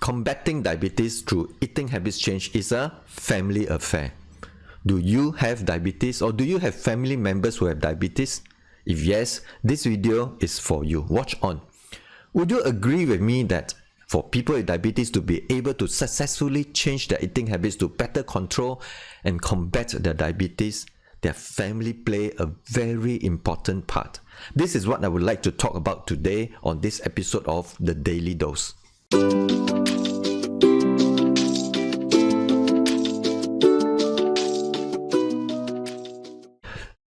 Combating diabetes through eating habits change is a family affair. Do you have diabetes, or do you have family members who have diabetes? If yes, this video is for you. Watch on. Would you agree with me that for people with diabetes to be able to successfully change their eating habits to better control and combat their diabetes, their family play a very important part? This is what I would like to talk about today on this episode of The Daily Dose.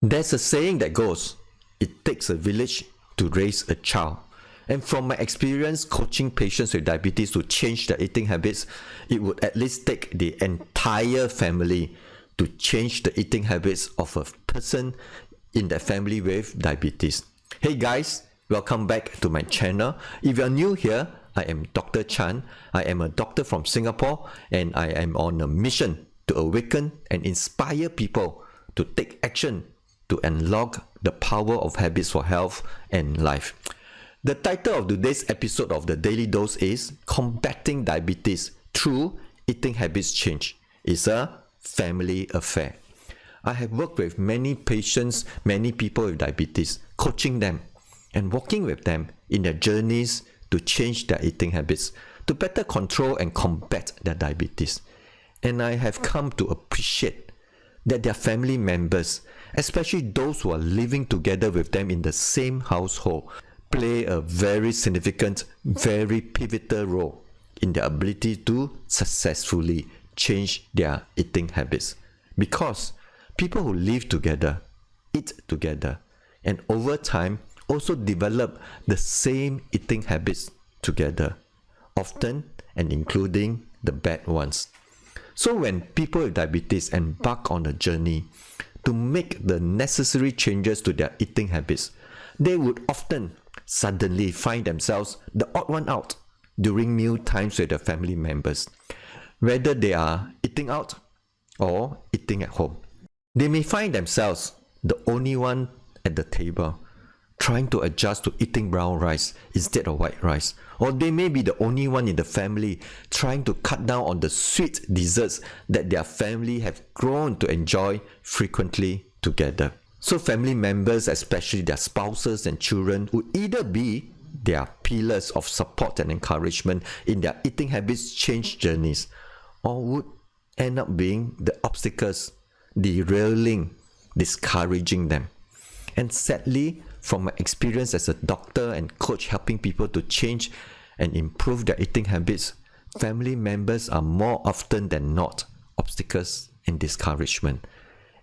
There's a saying that goes, it takes a village to raise a child. And from my experience coaching patients with diabetes to change their eating habits, it would at least take the entire family to change the eating habits of a person in their family with diabetes. Hey guys, welcome back to my channel. If you're new here, I am Dr. Chan. I am a doctor from Singapore, and I am on a mission to awaken and inspire people to take action to unlock the power of habits for health and life. The title of today's episode of The Daily Dose is Combating Diabetes Through Eating Habits Change. It's a family affair. I have worked with many patients, many people with diabetes, coaching them and working with them in their journeys to change their eating habits, to better control and combat their diabetes. And I have come to appreciate that their family members, especially those who are living together with them in the same household, play a very significant, very pivotal role in their ability to successfully change their eating habits. Because people who live together, eat together, and over time also develop the same eating habits together, often and including the bad ones. So when people with diabetes embark on a journey to make the necessary changes to their eating habits, they would often suddenly find themselves the odd one out during meal times with their family members, whether they are eating out or eating at home. They may find themselves the only one at the table, trying to adjust to eating brown rice instead of white rice. Or they may be the only one in the family trying to cut down on the sweet desserts that their family have grown to enjoy frequently together. So family members, especially their spouses and children, would either be their pillars of support and encouragement in their eating habits change journeys, or would end up being the obstacles, derailing, discouraging them. And sadly, from my experience as a doctor and coach helping people to change and improve their eating habits, family members are more often than not obstacles and discouragement,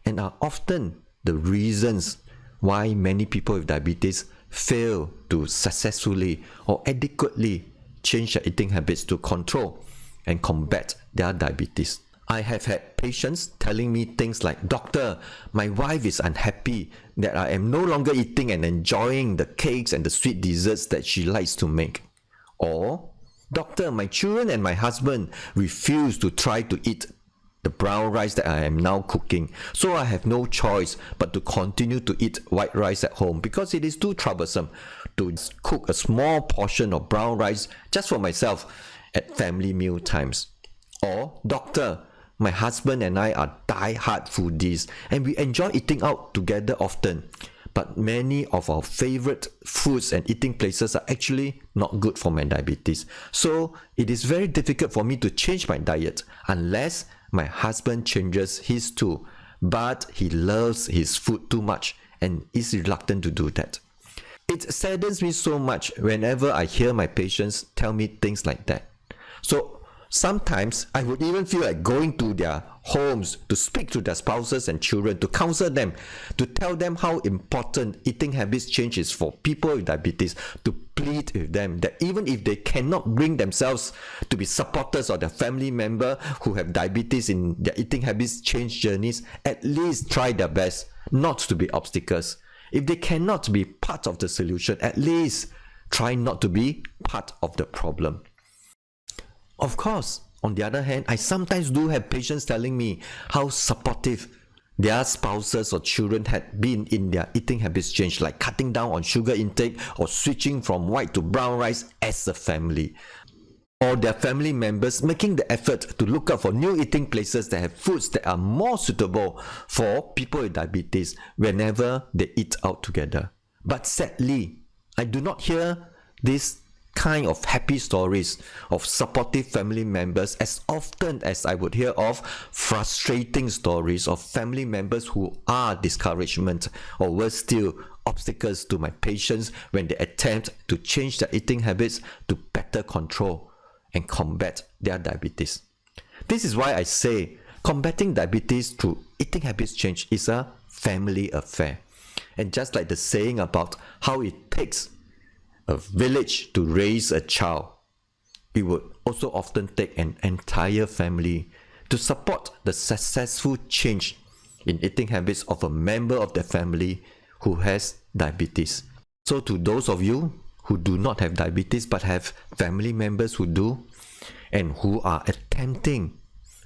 and are often the reasons why many people with diabetes fail to successfully or adequately change their eating habits to control and combat their diabetes. I have had patients telling me things like, "Doctor, my wife is unhappy that I am no longer eating and enjoying the cakes and the sweet desserts that she likes to make." Or, "Doctor, my children and my husband refuse to try to eat the brown rice that I am now cooking, so I have no choice but to continue to eat white rice at home because it is too troublesome to cook a small portion of brown rice just for myself at family meal times." Or, "Doctor, my husband and I are die-hard foodies and we enjoy eating out together often, but many of our favorite foods and eating places are actually not good for my diabetes. So it is very difficult for me to change my diet unless my husband changes his too, but he loves his food too much and is reluctant to do that." It saddens me so much whenever I hear my patients tell me things like that. So sometimes I would even feel like going to their homes to speak to their spouses and children, to counsel them, to tell them how important eating habits change is for people with diabetes, to plead with them that even if they cannot bring themselves to be supporters of their family member who have diabetes in their eating habits change journeys, at least try their best not to be obstacles. If they cannot be part of the solution, at least try not to be part of the problem. Of course, on the other hand, I sometimes do have patients telling me how supportive their spouses or children had been in their eating habits change, like cutting down on sugar intake or switching from white to brown rice as a family. or their family members making the effort to look out for new eating places that have foods that are more suitable for people with diabetes whenever they eat out together. But sadly, I do not hear this kind of happy stories of supportive family members as often as I would hear of frustrating stories of family members who are discouragement or worse still, obstacles to my patients when they attempt to change their eating habits to better control and combat their diabetes. This is why I say combating diabetes through eating habits change is a family affair. And just like the saying about how it takes a village to raise a child, it would also often take an entire family to support the successful change in eating habits of a member of the family who has diabetes. So to those of you who do not have diabetes but have family members who do, and who are attempting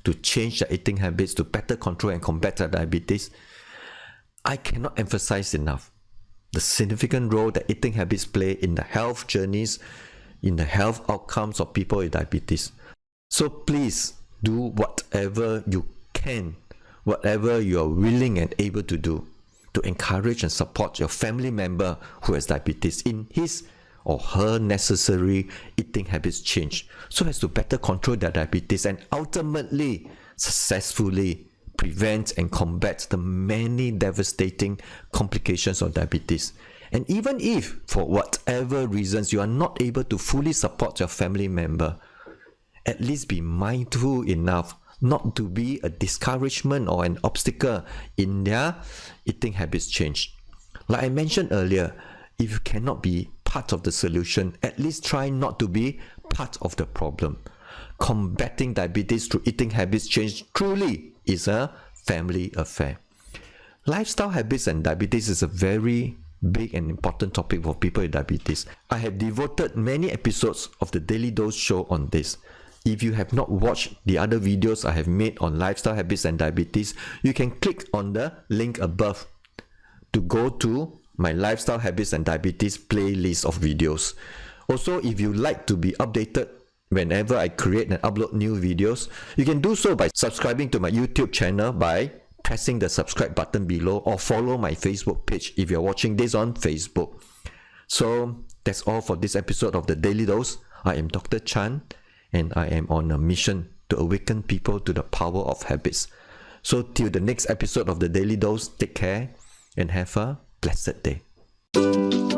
to change their eating habits to better control and combat their diabetes, I cannot emphasize enough the significant role that eating habits play in the health journeys, in the health outcomes of people with diabetes. So please do whatever you can, whatever you are willing and able to do to encourage and support your family member who has diabetes in his or her necessary eating habits change so as to better control their diabetes and ultimately successfully prevent and combat the many devastating complications of diabetes. And even if, for whatever reasons, you are not able to fully support your family member, at least be mindful enough not to be a discouragement or an obstacle in their eating habits change. Like I mentioned earlier, if you cannot be part of the solution, at least try not to be part of the problem. Combating diabetes through eating habits change truly is a family affair. Lifestyle habits and diabetes is a very big and important topic for people with diabetes. I have devoted many episodes of the Daily Dose show on this. If you have not watched the other videos I have made on lifestyle habits and diabetes, you can click on the link above to go to my lifestyle habits and diabetes playlist of videos. Also, if you like to be updated whenever I create and upload new videos, you can do so by subscribing to my YouTube channel by pressing the subscribe button below, or follow my Facebook page if you're watching this on Facebook. So that's all for this episode of the Daily Dose. I am Dr. Chan, and I am on a mission to awaken people to the power of habits. So till the next episode of the Daily Dose, take care and have a blessed day.